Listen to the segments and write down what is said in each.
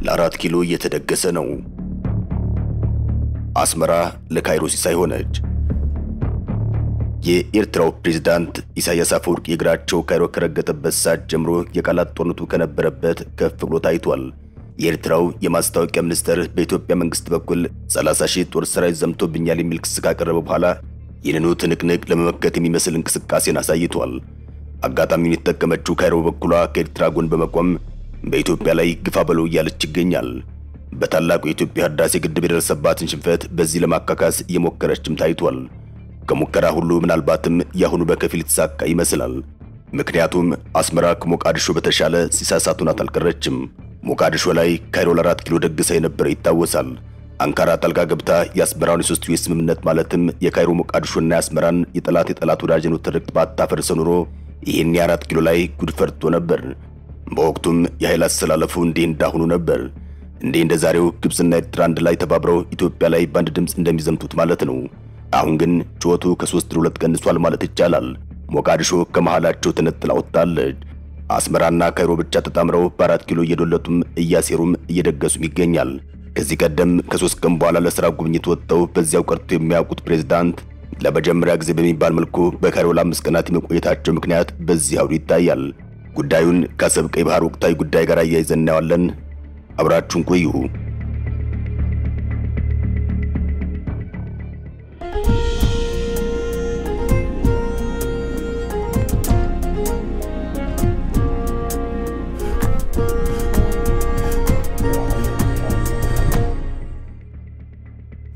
ለአራት ኪሎ እየተደገሰ ነው። አስመራ ለካይሮ ሲሳይ ሆነች። የኤርትራው ፕሬዝዳንት ኢሳያስ አፈወርቂ እግራቸው ካይሮ ከረገጠበት ሰዓት ጀምሮ የቃላት ጦርነቱ ከነበረበት ከፍ ብሎ ታይቷል። የኤርትራው የማስታወቂያ ሚኒስትር በኢትዮጵያ መንግስት በኩል 30,000 ጦር ሰራዊት ዘምቶብኛል የሚል ክስ ካቀረበ በኋላ ይህንኑ ትንቅንቅ ለመመከት የሚመስል እንቅስቃሴን አሳይቷል። አጋጣሚውን የተጠቀመችው ካይሮ በኩሏ ከኤርትራ ጎን በመቆም በኢትዮጵያ ላይ ግፋ በለው እያለች ይገኛል። በታላቁ የኢትዮጵያ ህዳሴ ግድብ የደረሰባትን ሽንፈት በዚህ ለማካካስ እየሞከረችም ታይቷል። ከሙከራ ሁሉ ምናልባትም ያሁኑ በከፊል ተሳካ ይመስላል። ምክንያቱም አስመራ ከሞቃዲሾ በተሻለ ሲሳሳቱናት አልቀረችም። ሞቃዲሾ ላይ ካይሮ ለ4 ኪሎ ደግሳ የነበረ ይታወሳል። አንካራ ጣልቃ ገብታ የአስመራውን የሶስትዮሽ ስምምነት ማለትም የካይሮ ሞቃዲሾና የአስመራን የጠላት ወዳጅ ነው ትርክት ባታፈርስ ኖሮ ይህን የ4 ኪሎ ላይ ጉድ ፈርቶ ነበር። በወቅቱም የኃይል አሰላለፉ እንዲህ እንዳሁኑ ነበር። እንደ ዛሬው ግብጽና ኤርትራ አንድ ላይ ተባብረው ኢትዮጵያ ላይ በአንድ ድምጽ እንደሚዘምቱት ማለት ነው። አሁን ግን ጩኸቱ ከ3-2 ቀንሷል ማለት ይቻላል። ሞቃዲሾ ከመሃላቸው ተነጥላ ወጣለች። አስመራና ካይሮ ብቻ ተጣምረው በ4 ኪሎ እየዶለቱም እያሴሩም እየደገሱም ይገኛል። ከዚህ ቀደም ከ3 ቀን በኋላ ለሥራ ጉብኝት ወጥተው በዚያው ቀርቶ የሚያውቁት ፕሬዝዳንት ለመጀመሪያ ጊዜ በሚባል መልኩ በካይሮ ለ5 ቀናት የመቆየታቸው ምክንያት በዚህ አውዱ ይታያል። ጉዳዩን ከአሰብ ቀይ ባህር ወቅታዊ ጉዳይ ጋር አያይዘን እናያለን። አብራችሁን ቆዩ።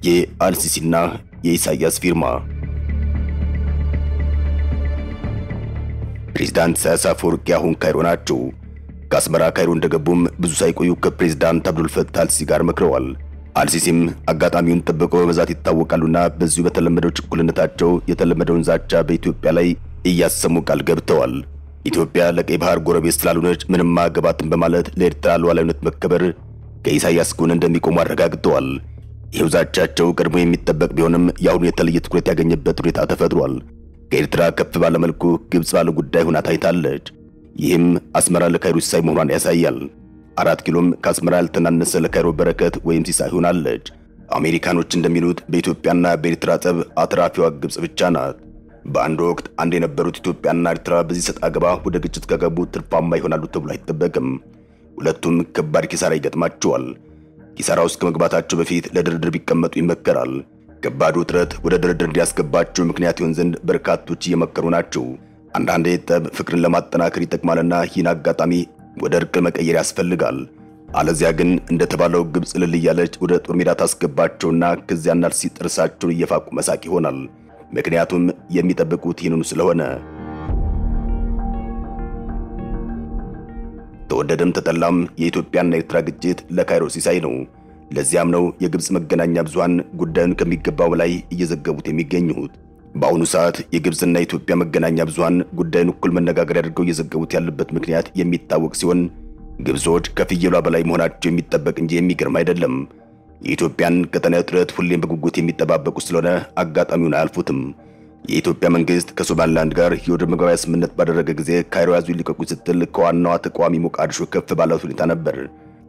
የአልሲሲና የኢሳያስ ፊርማ። ፕሬዝዳንት ኢሳያስ አፈወርቂ አሁን ካይሮ ናቸው። ከአስመራ ካይሮ እንደገቡም ብዙ ሳይቆዩ ከፕሬዝዳንት አብዱልፈታህ አልሲሲ ጋር መክረዋል። አልሲሲም አጋጣሚውን ጠብቀው በመዛት ይታወቃሉና በዚሁ በተለመደው ችኩልነታቸው የተለመደውን ዛቻ በኢትዮጵያ ላይ እያሰሙ ቃል ገብተዋል። ኢትዮጵያ ለቀይ ባህር ጎረቤት ስላልሆነች ምንም ማገባትን በማለት ለኤርትራ ሉዓላዊነት መከበር ከኢሳያስ ጎን እንደሚቆሙ አረጋግጠዋል። ይህው ዛቻቸው ቀድሞ የሚጠበቅ ቢሆንም ያሁኑ የተለየ ትኩረት ያገኘበት ሁኔታ ተፈጥሯል። ከኤርትራ ከፍ ባለ መልኩ ግብጽ ባለ ጉዳይ ሆና ታይታለች። ይህም አስመራ ለካይሮ ሲሳይ መሆኗን ያሳያል። 4 ኪሎም ከአስመራ ያልተናነሰ ለካይሮ በረከት ወይም ሲሳይ ሆናለች። አሜሪካኖች እንደሚሉት በኢትዮጵያና በኤርትራ ጸብ አትራፊዋ ግብጽ ብቻ ናት። በአንድ ወቅት አንድ የነበሩት ኢትዮጵያና ኤርትራ በዚህ ሰጣ ገባ ወደ ግጭት ከገቡ ትርፋማ ይሆናሉ ተብሎ አይጠበቅም። ሁለቱም ከባድ ኪሳራ ይገጥማቸዋል። ኪሳራ ውስጥ ከመግባታቸው በፊት ለድርድር ቢቀመጡ ይመከራል። ከባዱ ውጥረት ወደ ድርድር እንዲያስገባቸው ምክንያት ይሆን ዘንድ በርካቶች እየመከሩ ናቸው። አንዳንዴ ጠብ ፍቅርን ለማጠናከር ይጠቅማልና ይህን አጋጣሚ ወደ እርቅ መቀየር ያስፈልጋል። አለዚያ ግን እንደተባለው ግብጽ ልል እያለች ወደ ጦር ሜዳ ታስገባቸውና ከዚያና አልሲሲ ጥርሳቸውን እየፋቁ መሳቅ ይሆናል። ምክንያቱም የሚጠብቁት ይህንኑ ስለሆነ። ተወደደም ተጠላም የኢትዮጵያና ኤርትራ ግጭት ለካይሮ ሲሳይ ነው። ለዚያም ነው የግብጽ መገናኛ ብዙሃን ጉዳዩን ከሚገባው በላይ እየዘገቡት የሚገኙት። በአሁኑ ሰዓት የግብጽና የኢትዮጵያ መገናኛ ብዙሃን ጉዳዩን እኩል መነጋገሪያ አድርገው እየዘገቡት ያለበት ምክንያት የሚታወቅ ሲሆን ግብጾች ከፍየሏ በላይ መሆናቸው የሚጠበቅ እንጂ የሚገርም አይደለም። የኢትዮጵያን ቀጠናዊ ውጥረት ሁሌም በጉጉት የሚጠባበቁ ስለሆነ አጋጣሚውን አያልፉትም። የኢትዮጵያ መንግስት ከሶማሊላንድ ጋር የወደብ መግባቢያ ስምምነት ባደረገ ጊዜ ካይሮ ያዙ ሊቀቁ ስትል ከዋናዋ ተቃዋሚ ሞቃዲሾ ከፍ ባለ ሁኔታ ነበር።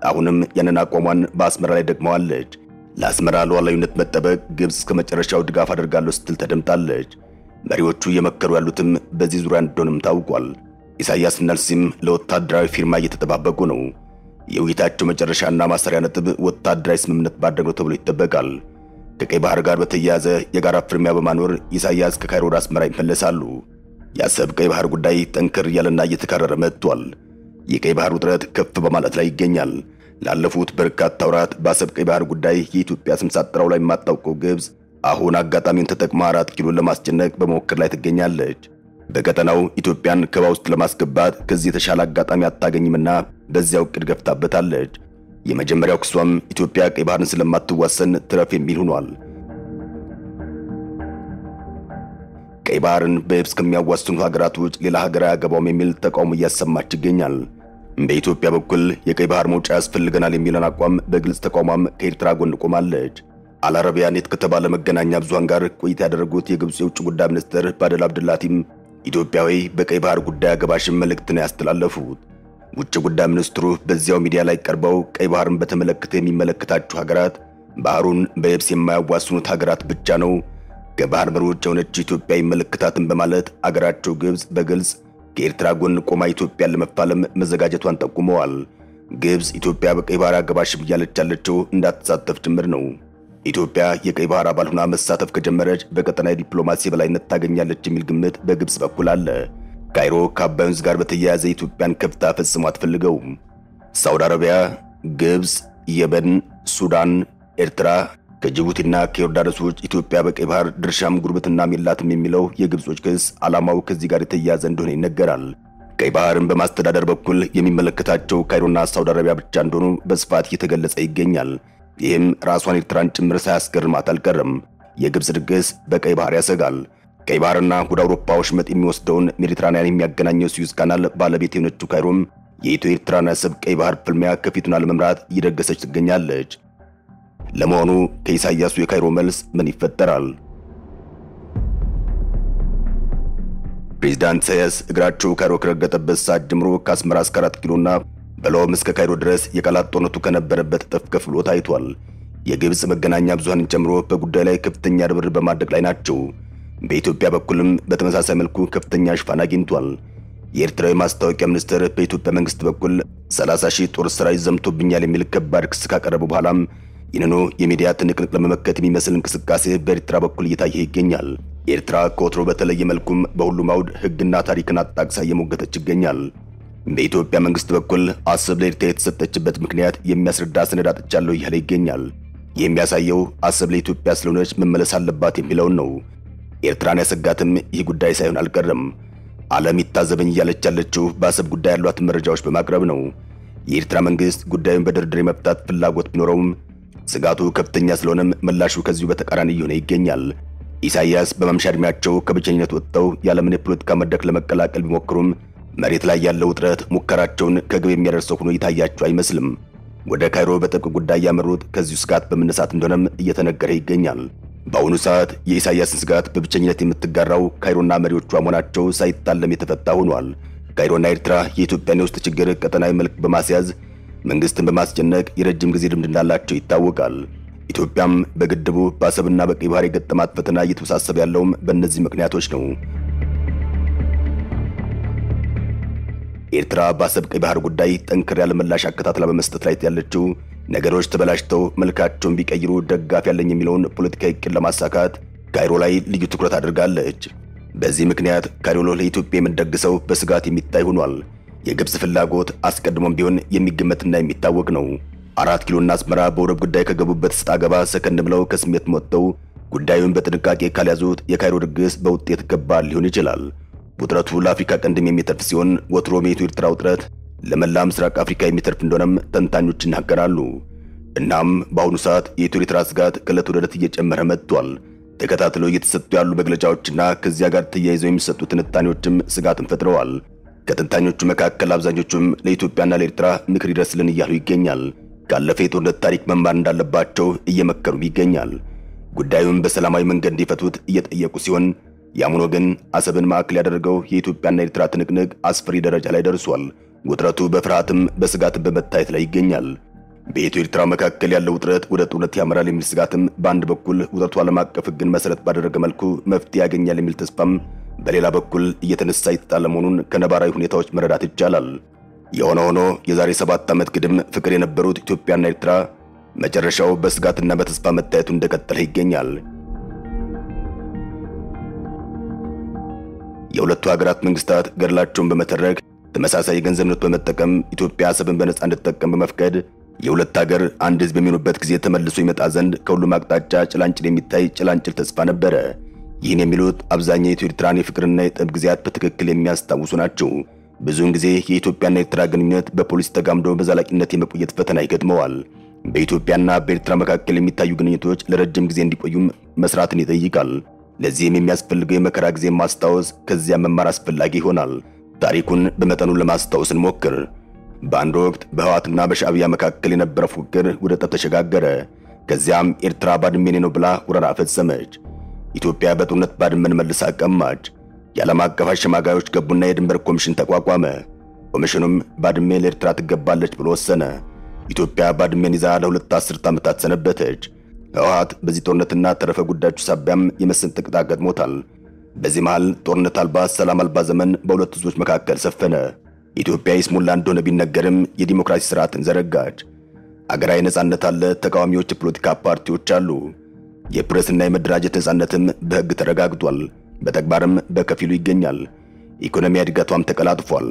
አሁንም ያንን አቋሟን በአስመራ ላይ ደግመዋለች። ለአስመራ ሉዓላዊነት መጠበቅ ግብጽ እስከመጨረሻው ድጋፍ አደርጋለሁ ስትል ተደምጣለች። መሪዎቹ እየመከሩ ያሉትም በዚህ ዙሪያ እንደሆነም ታውቋል። ኢሳያስና አልሲሲም ለወታደራዊ ፊርማ እየተጠባበቁ ነው። የውይይታቸው መጨረሻና ማሰሪያ ነጥብ ወታደራዊ ስምምነት ማድረግ ነው ተብሎ ይጠበቃል። ከቀይ ባህር ጋር በተያያዘ የጋራ ፍርሚያ በማኖር ኢሳያስ ከካይሮ ወደ አስመራ ይመለሳሉ። የአሰብ ቀይ ባህር ጉዳይ ጠንከር ያለና እየተካረረ መጥቷል። የቀይ ባህር ውጥረት ከፍ በማለት ላይ ይገኛል። ላለፉት በርካታ ወራት በአሰብ ቀይ ባህር ጉዳይ የኢትዮጵያ ስም ሳትጠራው ላይ የማታውቀው ግብጽ አሁን አጋጣሚውን ተጠቅማ 4 ኪሎን ለማስጨነቅ በመሞከር ላይ ትገኛለች። በቀጠናው ኢትዮጵያን ከበባ ውስጥ ለማስገባት ከዚህ የተሻለ አጋጣሚ አታገኝምና በዚያው እቅድ ገፍታበታለች። የመጀመሪያው ክሷም ኢትዮጵያ ቀይ ባህርን ስለማትዋሰን ትረፍ የሚል ሆኗል። ቀይ ባህርን በየብስ ከሚያዋስኑ ሀገራት ውጭ ሌላ ሀገር አያገባውም የሚል ተቃውሞ እያሰማች ይገኛል። በኢትዮጵያ በኩል የቀይ ባህር መውጫ ያስፈልገናል የሚልን አቋም በግልጽ ተቃውማም ከኤርትራ ጎን ቆማለች። አልአረቢያ ኔት ከተባለ መገናኛ ብዙሃን ጋር ቆይታ ያደረጉት የግብጽ የውጭ ጉዳይ ሚኒስትር ባደል አብደላቲም ኢትዮጵያዊ በቀይ ባህር ጉዳይ አገባሽን መልእክት ነው ያስተላለፉት። ውጭ ጉዳይ ሚኒስትሩ በዚያው ሚዲያ ላይ ቀርበው ቀይ ባህርን በተመለከተ የሚመለከታቸው ሀገራት ባህሩን በየብስ የማያዋስኑት ሀገራት ብቻ ነው፣ ከባህር በር ውጭ የሆነች ኢትዮጵያ ይመለከታትን በማለት አገራቸው ግብጽ በግልጽ ከኤርትራ ጎን ቆማ ኢትዮጵያን ለመፋለም መዘጋጀቷን ጠቁመዋል። ግብጽ ኢትዮጵያ በቀይ ባህር አገባሽም እያለች ያለችው እንዳትሳተፍ ጭምር ነው። ኢትዮጵያ የቀይ ባህር አባል ሆና መሳተፍ ከጀመረች በቀጠናዊ ዲፕሎማሲ በላይነት ታገኛለች የሚል ግምት በግብጽ በኩል አለ። ካይሮ ከአባይ ወንዝ ጋር በተያያዘ ኢትዮጵያን ከፍታ ፈጽሞ አትፈልገውም። ሳውዲ አረቢያ፣ ግብጽ፣ የመን፣ ሱዳን፣ ኤርትራ ከጅቡቲና ከዮርዳኖስ ውጭ ኢትዮጵያ በቀይ ባህር ድርሻም ጉርብትናም የላትም የሚለው የግብጾች ክስ ዓላማው ከዚህ ጋር የተያያዘ እንደሆነ ይነገራል። ቀይ ባህርን በማስተዳደር በኩል የሚመለከታቸው ካይሮና ሳውዲ አረቢያ ብቻ እንደሆኑ በስፋት እየተገለጸ ይገኛል። ይህም ራሷን ኤርትራን ጭምር ሳያስገርማት አልቀረም። የግብጽ ድግስ በቀይ ባህር ያሰጋል። ቀይ ባህርና ወደ አውሮፓ ወሽመጥ የሚወስደውን ሜዲትራንያን የሚያገናኘው ስዊዝ ካናል ባለቤት የሆነችው ካይሮም የኢትዮ ኤርትራን አሰብ ቀይ ባህር ፍልሚያ ከፊቱን ለመምራት እየደገሰች ትገኛለች። ለመሆኑ ከኢሳያሱ የካይሮ መልስ ምን ይፈጠራል? ፕሬዝዳንት ኢሳያስ እግራቸው ካይሮ ከረገጠበት ሰዓት ጀምሮ ከአስመራ እስከ 4 ኪሎና በለውም እስከ ካይሮ ድረስ የቃላት ጦርነቱ ከነበረበት እጥፍ ከፍ ብሎ ታይቷል። የግብጽ መገናኛ ብዙሃንን ጨምሮ በጉዳይ ላይ ከፍተኛ ርብርብ በማድረግ ላይ ናቸው። በኢትዮጵያ በኩልም በተመሳሳይ መልኩ ከፍተኛ ሽፋን አግኝቷል። የኤርትራዊ ማስታወቂያ ሚኒስትር በኢትዮጵያ መንግስት በኩል 30,000 ጦር ሰራዊት ዘምቶብኛል የሚል ከባድ ክስ ካቀረቡ በኋላም ይህንኑ የሚዲያ ትንቅንቅ ለመመከት የሚመስል እንቅስቃሴ በኤርትራ በኩል እየታየ ይገኛል። ኤርትራ ከወትሮ በተለየ መልኩም በሁሉም አውድ ሕግና ታሪክን አጣቅሳ እየሞገተች ይገኛል። በኢትዮጵያ መንግስት በኩል አሰብ ለኤርትራ የተሰጠችበት ምክንያት የሚያስረዳ ሰነድ አጥቻለሁ እያለ ይገኛል። የሚያሳየው አሰብ ለኢትዮጵያ ስለሆነች መመለስ አለባት የሚለውን ነው። ኤርትራን ያሰጋትም ይህ ጉዳይ ሳይሆን አልቀረም። ዓለም ይታዘበኝ እያለች ያለችው በአሰብ ጉዳይ ያሏትን መረጃዎች በማቅረብ ነው። የኤርትራ መንግስት ጉዳዩን በድርድር የመፍታት ፍላጎት ቢኖረውም ስጋቱ ከፍተኛ ስለሆነም ምላሹ ከዚሁ በተቃራኒ እየሆነ ይገኛል። ኢሳያስ በመምሻ ዕድሜያቸው ከብቸኝነት ወጥተው የዓለምን የፖለቲካ መድረክ ለመቀላቀል ቢሞክሩም መሬት ላይ ያለው ውጥረት ሙከራቸውን ከግብ የሚያደርሰው ሆኖ ይታያቸው አይመስልም። ወደ ካይሮ በጥብቅ ጉዳይ ያመሩት ከዚሁ ስጋት በመነሳት እንደሆነም እየተነገረ ይገኛል። በአሁኑ ሰዓት የኢሳያስን ስጋት በብቸኝነት የምትጋራው ካይሮና መሪዎቿ መሆናቸው ሳይታለም የተፈታ ሆኗል። ካይሮና ኤርትራ የኢትዮጵያን የውስጥ ችግር ቀጠናዊ መልክ በማስያዝ መንግስትን በማስጨነቅ የረጅም ጊዜ ልምድ እንዳላቸው ይታወቃል። ኢትዮጵያም በግድቡ በአሰብና በቀይ ባህር የገጠማት ፈተና እየተወሳሰበ ያለውም በእነዚህ ምክንያቶች ነው። ኤርትራ በአሰብ ቀይ ባህር ጉዳይ ጠንከር ያለ ምላሽ አከታትላ በመስጠት ላይ ያለችው ነገሮች ተበላሽተው መልካቸውን ቢቀይሩ ደጋፊ ያለኝ የሚለውን ፖለቲካዊ እቅድ ለማሳካት ካይሮ ላይ ልዩ ትኩረት አድርጋለች። በዚህ ምክንያት ካይሮ ለኢትዮጵያ የምትደግሰው በስጋት የሚታይ ሆኗል። የግብጽ ፍላጎት አስቀድሞም ቢሆን የሚገመትና የሚታወቅ ነው። 4 ኪሎና አስመራ በወደብ ጉዳይ ከገቡበት ስጣ ገባ ሰከን ብለው ከስሜት ወጥተው ጉዳዩን በጥንቃቄ ካልያዙት የካይሮ ድግስ በውጤት ከባድ ሊሆን ይችላል። ውጥረቱ ለአፍሪካ ቀንድም የሚተርፍ ሲሆን ወትሮም የኢትዮ ኤርትራ ውጥረት ለመላ ምስራቅ አፍሪካ የሚተርፍ እንደሆነም ተንታኞች ይናገራሉ። እናም በአሁኑ ሰዓት የኢትዮ ኤርትራ ስጋት ከዕለት ወደ ዕለት እየጨመረ መጥቷል። ተከታትለው እየተሰጡ ያሉ መግለጫዎችና ከዚያ ጋር ተያይዘው የሚሰጡ ትንታኔዎችም ስጋትን ፈጥረዋል። ከተንታኞቹ መካከል አብዛኞቹም ለኢትዮጵያና ለኤርትራ ምክር ይድረስልን እያሉ ይገኛል። ካለፈ የጦርነት ታሪክ መማር እንዳለባቸው እየመከሩም ይገኛል። ጉዳዩን በሰላማዊ መንገድ እንዲፈቱት እየጠየቁ ሲሆን ያም ሆኖ ግን አሰብን ማዕከል ያደረገው የኢትዮጵያና ኤርትራ ትንቅንቅ አስፈሪ ደረጃ ላይ ደርሷል። ውጥረቱ በፍርሃትም በስጋትም በመታየት ላይ ይገኛል። በኢትዮ ኤርትራ መካከል ያለው ውጥረት ወደ ጦርነት ያመራል የሚል ስጋትም በአንድ በኩል ውጥረቱ ዓለም አቀፍ ሕግን መሰረት ባደረገ መልኩ መፍትሄ ያገኛል የሚል ተስፋም በሌላ በኩል እየተነሳ የተጣለ መሆኑን ከነባራዊ ሁኔታዎች መረዳት ይቻላል። የሆነ ሆኖ የዛሬ 7 ዓመት ግድም ፍቅር የነበሩት ኢትዮጵያና ኤርትራ መጨረሻው በስጋትና በተስፋ መታየቱ እንደቀጠለ ይገኛል። የሁለቱ ሀገራት መንግስታት ገድላቸውን በመተረክ ተመሳሳይ የገንዘብ ኖት በመጠቀም ኢትዮጵያ አሰብን በነጻ እንድትጠቀም በመፍቀድ የሁለት ሀገር አንድ ህዝብ የሚሆኑበት ጊዜ ተመልሶ ይመጣ ዘንድ ከሁሉም አቅጣጫ ጭላንጭል የሚታይ ጭላንጭል ተስፋ ነበረ። ይህን የሚሉት አብዛኛው የኢትዮ ኤርትራን የፍቅርና የጠብ ጊዜያት በትክክል የሚያስታውሱ ናቸው። ብዙውን ጊዜ የኢትዮጵያና ኤርትራ ግንኙነት በፖሊስ ተጋምዶ በዘላቂነት የመቆየት ፈተና ይገጥመዋል። በኢትዮጵያና በኤርትራ መካከል የሚታዩ ግንኙነቶች ለረጅም ጊዜ እንዲቆዩም መስራትን ይጠይቃል። ለዚህም የሚያስፈልገው የመከራ ጊዜ ማስታወስ፣ ከዚያ መማር አስፈላጊ ይሆናል። ታሪኩን በመጠኑ ለማስታወስ እንሞክር። በአንድ ወቅት በህወሓትና በሻዕቢያ መካከል የነበረ ፉክክር ወደ ጠብ ተሸጋገረ። ከዚያም ኤርትራ ባድሜ ነው ብላ ወረራ ፈጸመች። ኢትዮጵያ በጦርነት ባድመን መልሳ ቀማች። የዓለም አቀፍ አሸማጋዮች ገቡና የድንበር ኮሚሽን ተቋቋመ። ኮሚሽኑም ባድሜ ለኤርትራ ትገባለች ብሎ ወሰነ። ኢትዮጵያ ባድሜን ይዛ ለሁለት አስርት ዓመታት ሰነበተች። ህወሓት በዚህ ጦርነትና ተረፈ ጉዳዮች ሳቢያም የመሰንጠቅ ዕጣ ገጥሞታል። በዚህ መሃል ጦርነት አልባ ሰላም አልባ ዘመን በሁለት ህዝቦች መካከል ሰፈነ። ኢትዮጵያ ይስሙላ እንደሆነ ቢነገርም የዲሞክራሲ ስርዓትን ዘረጋች። አገራዊ ነጻነት አለ፣ ተቃዋሚዎች የፖለቲካ ፓርቲዎች አሉ። የፕሬስና የመደራጀት ነጻነትም በህግ ተረጋግጧል፣ በተግባርም በከፊሉ ይገኛል። ኢኮኖሚ እድገቷም ተቀላጥፏል።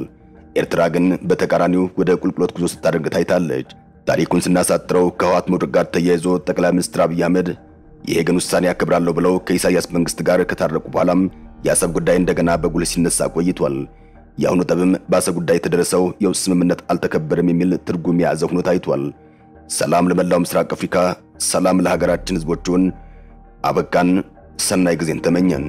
ኤርትራ ግን በተቃራኒው ወደ ቁልቁለት ጉዞ ስታደርግ ታይታለች። ታሪኩን ስናሳጥረው ከህወሓት መውደቅ ጋር ተያይዞ ጠቅላይ ሚኒስትር አብይ አህመድ የሄግን ውሳኔ ያከብራለሁ ብለው ከኢሳያስ መንግስት ጋር ከታረቁ በኋላም የአሰብ ጉዳይ እንደገና በጉልህ ሲነሳ ቆይቷል። የአሁኑ ጠብም በአሰብ ጉዳይ የተደረሰው የውስጥ ስምምነት አልተከበረም የሚል ትርጉም የያዘ ሆኖ ታይቷል። ሰላም ለመላው ምስራቅ አፍሪካ፣ ሰላም ለሀገራችን ህዝቦችን። አበቃን። ሰናይ ጊዜን ተመኘን።